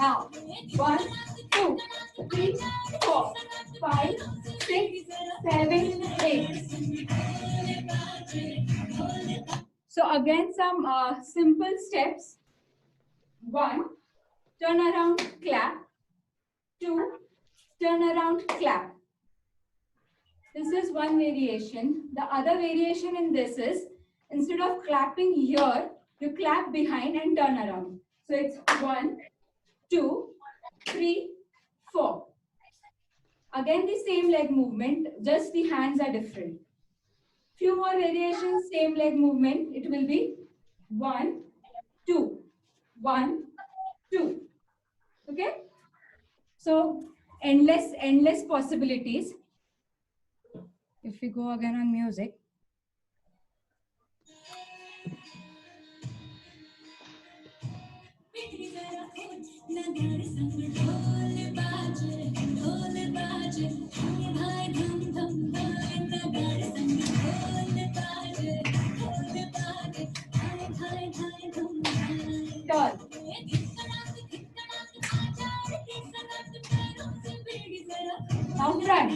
Now, 1, 2, 3, 4, 5, 6, 7, 8. So again, some simple steps. 1, turn around, clap. 2, turn around, clap. This is one variation. The other variation in this is, instead of clapping here, you clap behind and turn around. So it's 1, 2, 3, 4. Again, the same leg movement, just the hands are different. Few more variations, same leg movement. It will be 1, 2, 1, 2. Okay? So endless possibilities. If we go again on music. Turn. Now front.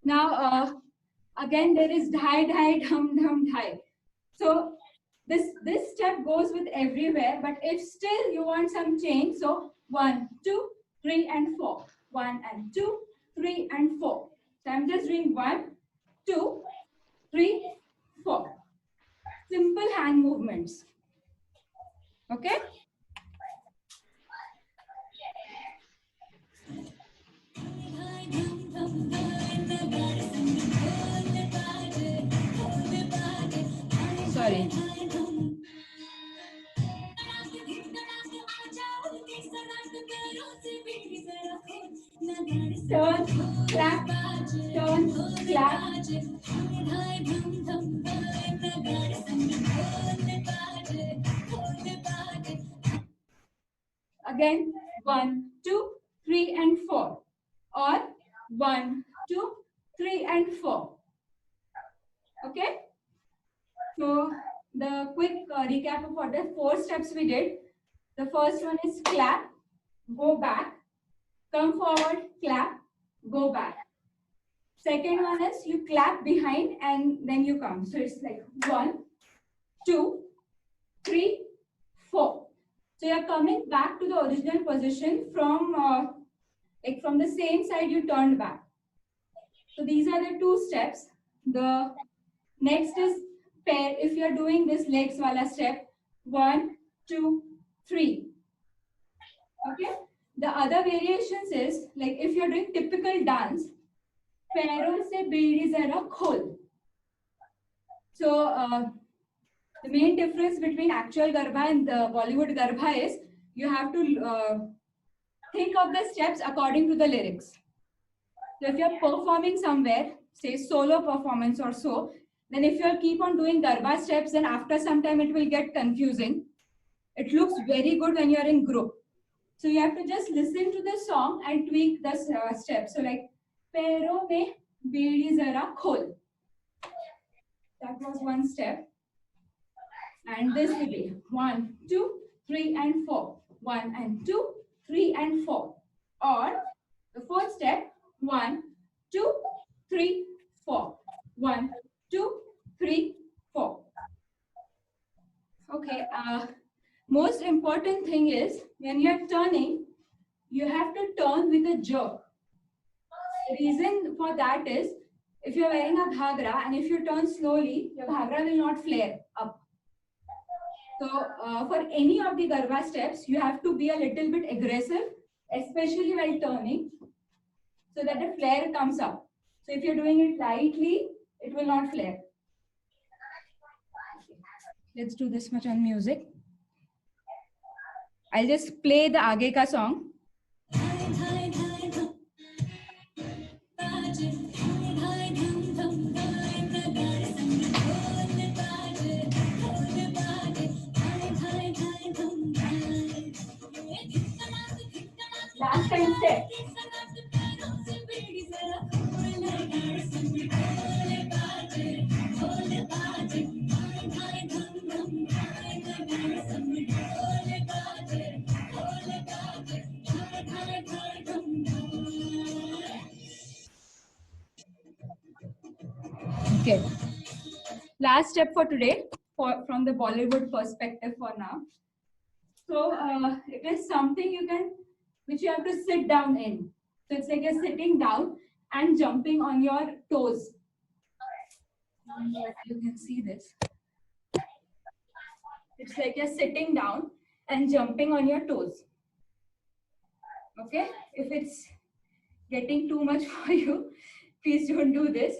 Now again there is dhai dhai dhum dhum dhai. So this step goes with everywhere, but if still you want some change, so 1, 2, 3 and 4. 1 and 2, 3 and 4. So I'm just doing 1, 2, 3, 4. Simple hand movements. Okay? Sorry. Turn, clap, turn, clap. Again, 1, 2, 3 and 4. Or 1, 2, 3 and 4. Okay? So the quick recap of what the 4 steps we did. The first one is clap, go back, come forward, clap, go back. Second one is you clap behind and then you come. So it's like 1, 2, 3, 4. So you're coming back to the original position from the same side you turned back. So these are the 2 steps. The next is pair. If you're doing this legs wala step, 1, 2, 3. Okay. The other variations is like if you're doing typical dance, पैरों से बेड़ी जरा खोल. So the main difference between actual Garba and the Bollywood Garba is you have to think of the steps according to the lyrics. So if you're performing somewhere, say solo performance or so, then if you keep on doing Garba steps, then after some time it will get confusing. It looks very good when you're in group. So you have to just listen to the song and tweak the steps. So like, पैरों में बेड़ी जरा खोल. That was one step. And this will be 1, 2, 3 and 4. 1 and 2, 3 and 4. Or the fourth step, 1, 2, 3, 4. 1, 2, 3, 4. Okay. Most important thing is when you're turning, you have to turn with a jerk. The reason for that is if you're wearing a ghagra and if you turn slowly, your ghagra will not flare up. So for any of the Garba steps, you have to be a little bit aggressive, especially while turning, so that the flare comes up. So if you're doing it lightly, it will not flare. Let's do this much on music. I'll just play the Aage Ka song. Last time step. Okay. Last step for today, from the Bollywood perspective for now. So it is something which you have to sit down in. So it's like you're sitting down and jumping on your toes. You can see this. It's like you're sitting down and jumping on your toes. Okay? If it's getting too much for you, please don't do this.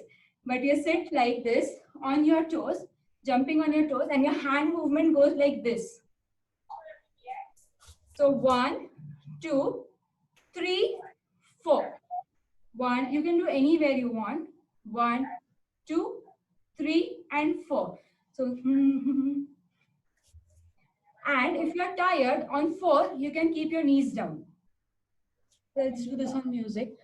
But you sit like this on your toes, jumping on your toes, and your hand movement goes like this. So 1, 2, 3, 4. 1, you can do anywhere you want. 1, 2, 3, and 4. So, and if you're tired, on 4, you can keep your knees down. Let's do this on music.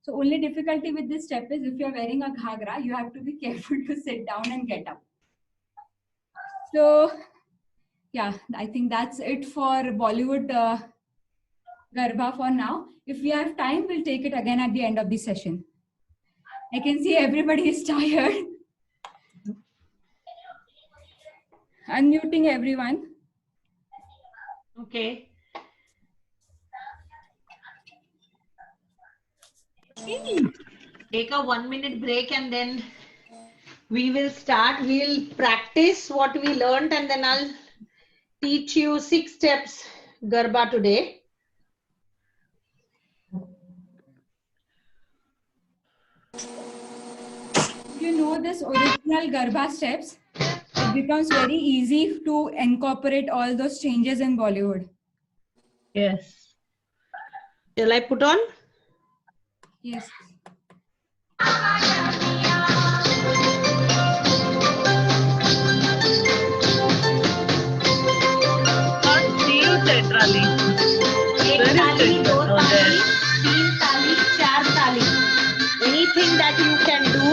So only difficulty with this step is if you're wearing a ghagra, you have to be careful to sit down and get up. So yeah, I think that's it for Bollywood Garba for now. If we have time, we'll take it again at the end of the session. I can see everybody is tired. Unmuting everyone. Okay. Take a 1-minute break and then we will start. We'll practice what we learned and then I'll teach you 6 steps Garba today. If you know this original Garba steps, it becomes very easy to incorporate all those changes in Bollywood. Yes. Shall I put on? Yes. Anything that you can do.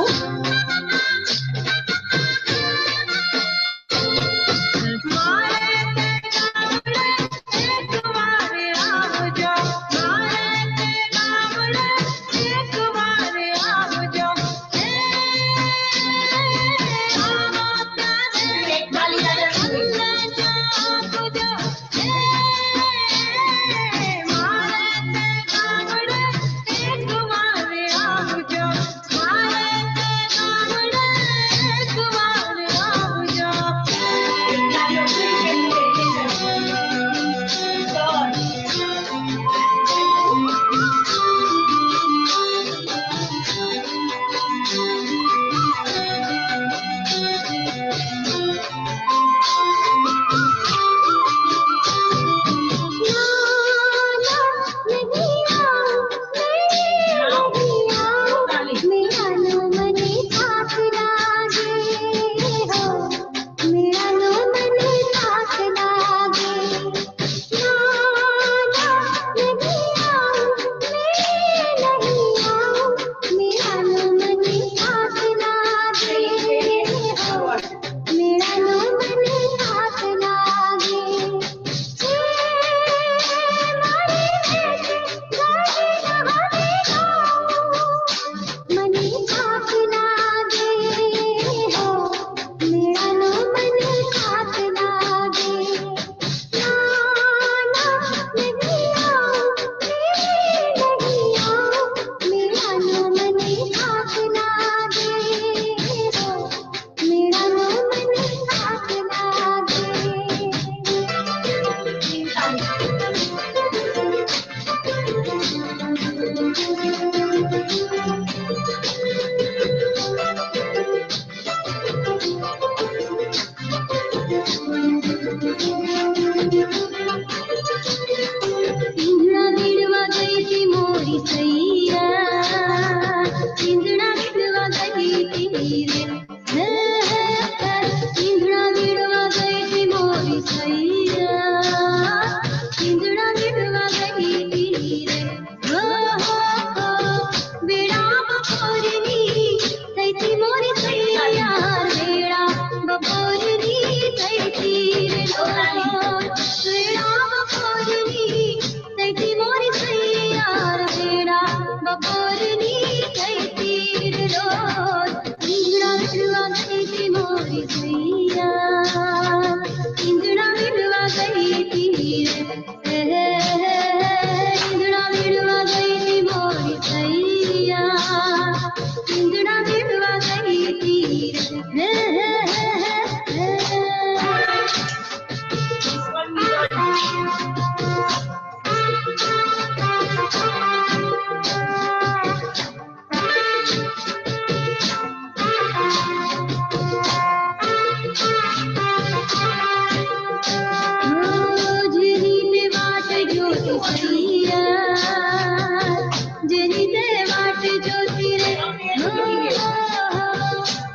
जनिते वाट ज्योति रे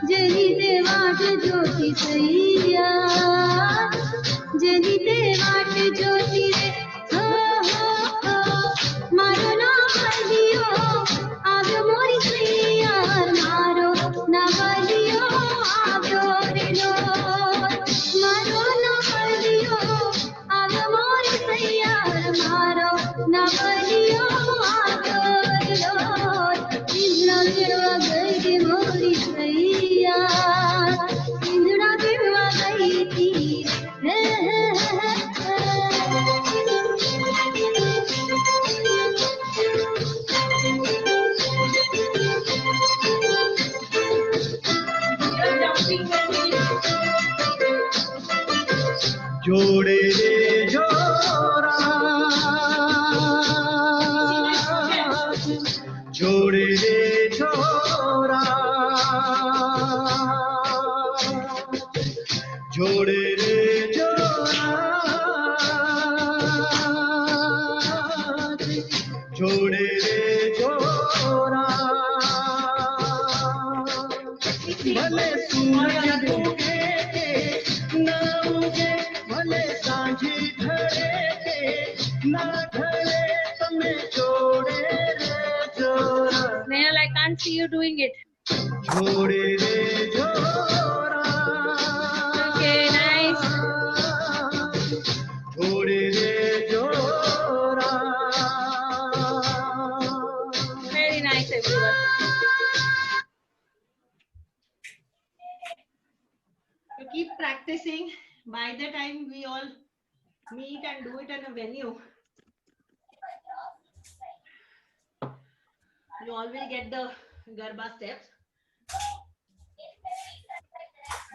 जनिते वाट ज्योति सैया जनिते वाट ज्योति रे मारो ना बलियो आग मोरी सैया मारो ना बलियो आग रे लो मारो ना बलियो आग मोरी सैया मारो ना बलियो आग रे लो इंद्रा गिरवा गई मोरी सैया इंद्रा गिरवा गई थी जोड़े रे जोड़ा जोड़े रे जोड़ा जोड़े रे जोड़ा जोड़े रे जोड़ा भले सूरज डूबे ना उगे भले सांझी ढले ना ढले तुम्हें जोड़े रे जोड़ा Snehal, I can't see you doing it. जोड़े रे जोड़ा Okay, nice. जोड़े रे जोड़ा Very nice, everyone. You keep practicing. By the time we all meet and do it in a venue, you all will get the Garba steps.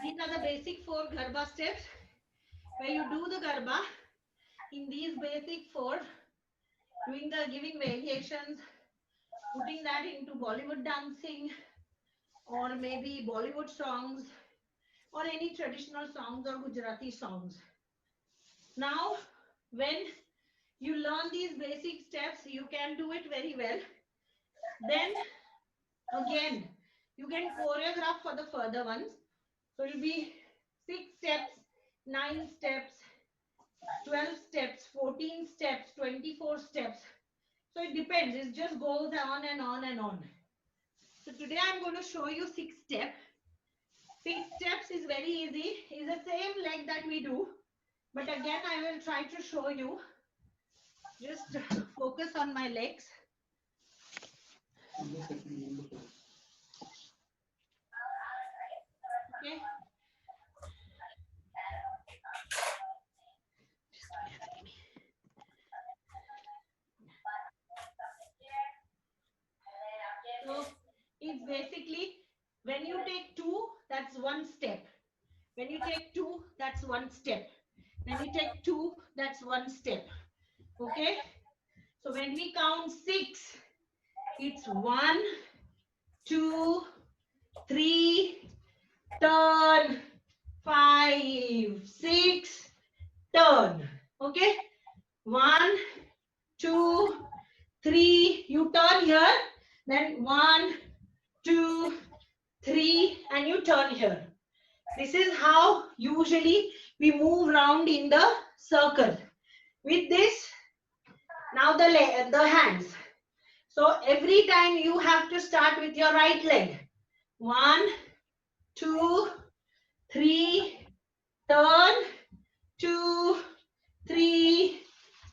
These are the basic 4 Garba steps. Where you do the Garba in these basic 4, doing the giving variations, putting that into Bollywood dancing or maybe Bollywood songs or any traditional songs or Gujarati songs. Now, when you learn these basic steps, you can do it very well. Then again, you can choreograph for the further ones. So it will be 6 steps, 9 steps, 12 steps, 14 steps, 24 steps. So it depends. It just goes on and on and on. So today I'm going to show you 6 steps. 6 steps is very easy. It's the same leg that we do. But again, I will try to show you. Just focus on my legs. Okay. So it's basically when you take 2, that's 1 step. When you take 2, that's 1 step. When you take 2, that's 1 step. Okay. So when we count 6, it's 1, 2, 3, turn, 5, 6, turn. Okay. 1, 2, 3. You turn here. Then 1, 2, 3, and you turn here. This is how usually we move around in the circle. With this, now the hands. So every time you have to start with your right leg. 1, 2, 3, turn, 2, 3,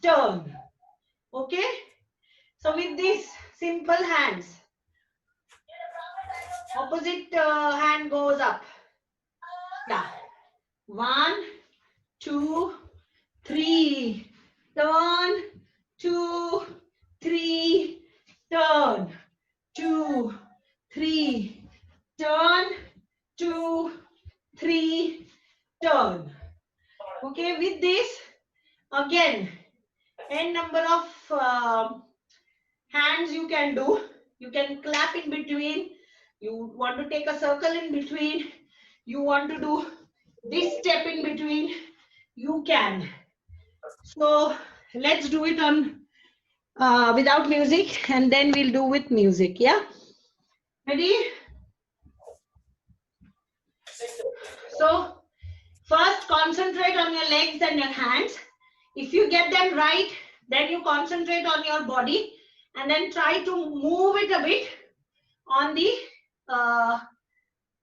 turn. Okay. So with this simple hands, opposite hand goes up. Yeah. 1, 2, 3, turn, 2, 3, turn, 2, 3, turn, 2, 3, turn. Okay, with this, again, n number of hands you can do. You can clap in between. You want to take a circle in between. You want to do this step in between. You can. So let's do it on without music, and then we'll do with music. Yeah, ready? So first concentrate on your legs and your hands. If you get them right, then you concentrate on your body and then try to move it a bit on the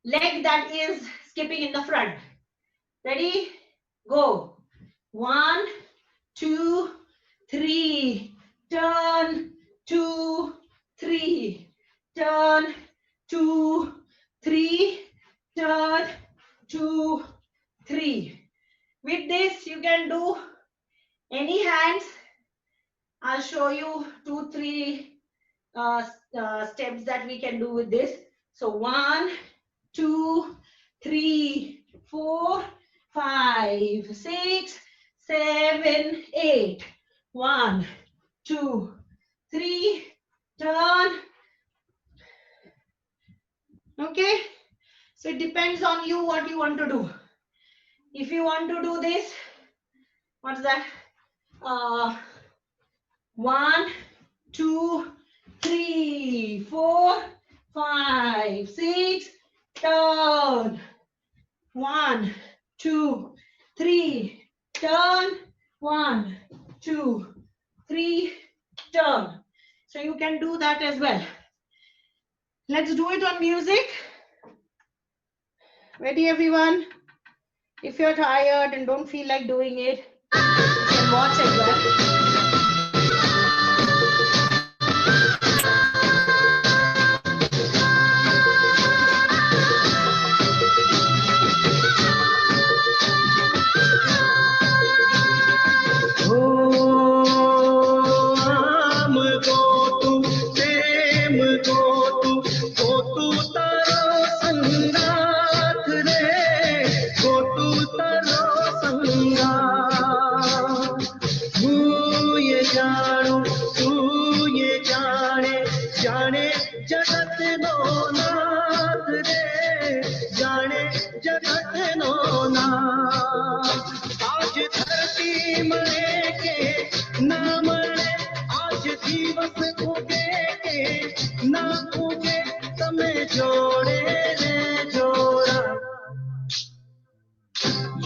leg that is skipping in the front. Ready? Go. 1, 2, 3. Turn, 2, 3. Turn, 2, 3. Turn, 2, 3. With this, you can do any hands. I'll show you 2, 3 steps that we can do with this. So 1, 2, 3, 4, 5, 6, 7, 8. 1, 2, 3. Turn. Okay. So it depends on you what you want to do. If you want to do this, what's that? 1, 2, 3, 4, 5, 6. Turn. 1, 2, 3. Turn. 1, 2, 3. Turn. So you can do that as well. Let's do it on music. Ready, everyone? If you're tired and don't feel like doing it, you can watch as well.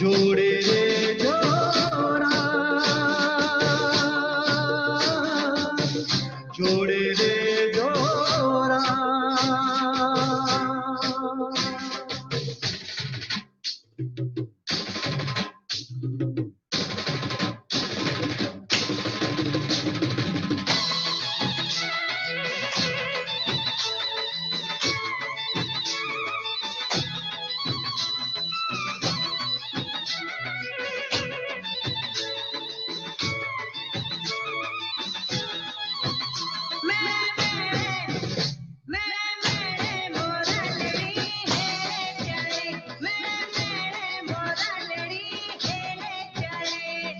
जोड़े रे जोड़ा, जोड़े रे जोड़ा।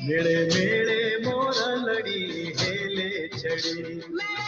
मेरे मेरे मोरा लड़ी हेले छड़ी।